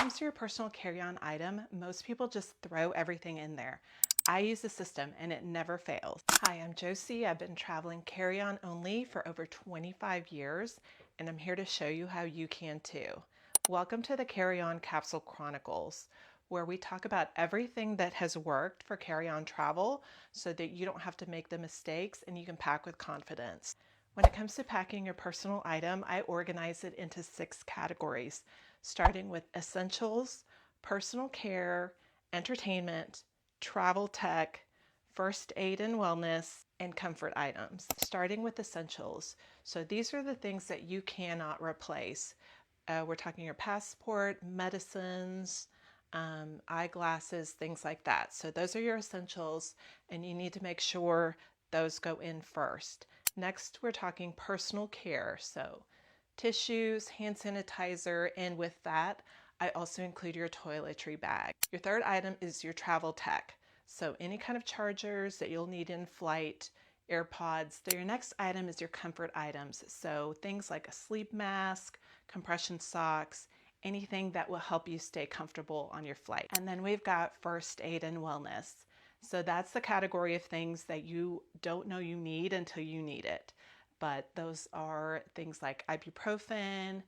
comes to your personal carry-on item, most people just throw everything in there. I use the system and it never fails. Hi, I'm Josie. I've been traveling carry-on only for over 25 years, and I'm here to show you how you can too. Welcome to the Carry-On Capsule Chronicles, where we talk about everything that has worked for carry-on travel so that you don't have to make the mistakes and you can pack with confidence. When it comes to packing your personal item, I organize it into 6 categories, starting with essentials, personal care, entertainment, travel tech, first aid and wellness, and comfort items. Starting with essentials. So these are the things that you cannot replace. We're talking your passport, medicines, eyeglasses, things like that. So those are your essentials, and you need to make sure those go in first. Next, we're talking personal care. So tissues, hand sanitizer, and with that, I also include your toiletry bag. Your third item is your travel tech. So any kind of chargers that you'll need in flight, AirPods. Your next item is your comfort items. So things like a sleep mask, compression socks, anything that will help you stay comfortable on your flight. And then we've got first aid and wellness. So that's the category of things that you don't know you need until you need it. But those are things like ibuprofen,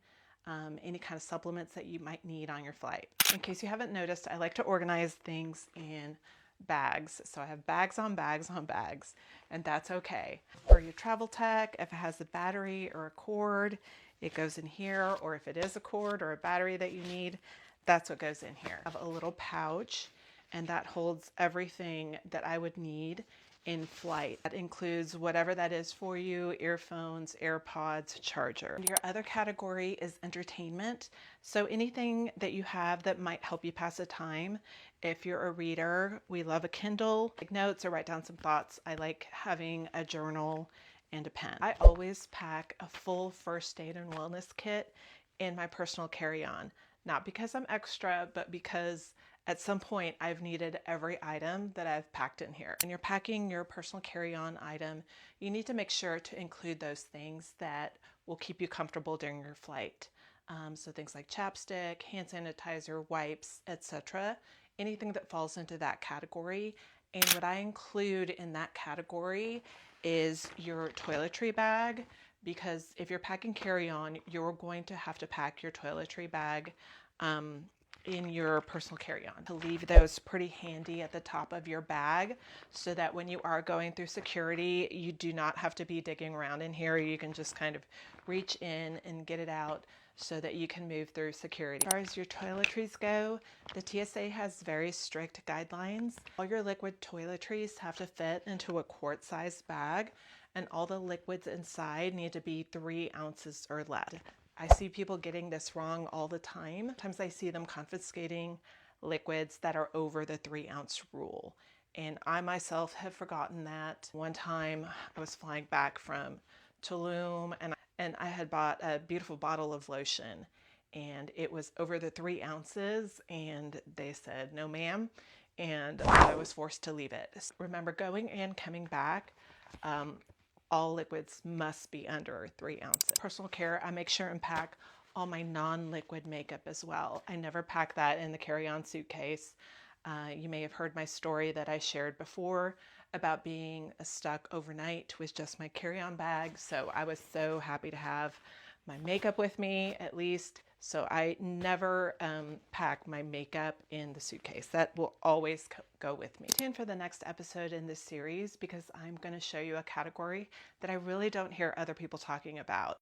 any kind of supplements that you might need on your flight. In case you haven't noticed, I like to organize things in bags. So I have bags on bags on bags, and that's okay. For your travel tech, if it has a battery or a cord, it goes in here, or if it is a cord or a battery that you need, that's what goes in here. I have a little pouch, and that holds everything that I would need in flight. That includes whatever that is for you: earphones, AirPods, charger. And your other category is entertainment. So anything that you have that might help you pass the time. If you're a reader, we love a Kindle. Take notes or write down some thoughts. I like having a journal and a pen. I always pack a full first aid and wellness kit in my personal carry-on. Not because I'm extra, but because at some point I've needed every item that I've packed in here. When you're packing your personal carry-on item, you need to make sure to include those things that will keep you comfortable during your flight. So things like chapstick, hand sanitizer, wipes, etc. Anything that falls into that category. And what I include in that category is your toiletry bag, because if you're packing carry-on, you're going to have to pack your toiletry bag in your personal carry-on. To leave those pretty handy at the top of your bag so that when you are going through security, you do not have to be digging around in here. You can just kind of reach in and get it out so that you can move through security. As far as your toiletries go, the TSA has very strict guidelines. All your liquid toiletries have to fit into a quart-sized bag, and all the liquids inside need to be 3 ounces or less. I see people getting this wrong all the time. Sometimes I see them confiscating liquids that are over the 3-ounce rule. And I myself have forgotten that. One time I was flying back from Tulum, and I had bought a beautiful bottle of lotion, and it was over the 3 ounces, and they said, "No, ma'am," and I was forced to leave it. Remember, going and coming back, all liquids must be under 3 ounces. Personal care, I make sure and pack all my non-liquid makeup as well. I never pack that in the carry-on suitcase. You may have heard my story that I shared before about being stuck overnight with just my carry-on bag. So I was so happy to have my makeup with me, at least. So I never pack my makeup in the suitcase. That will always go with me. Stay tuned for the next episode in this series, because I'm going to show you a category that I really don't hear other people talking about.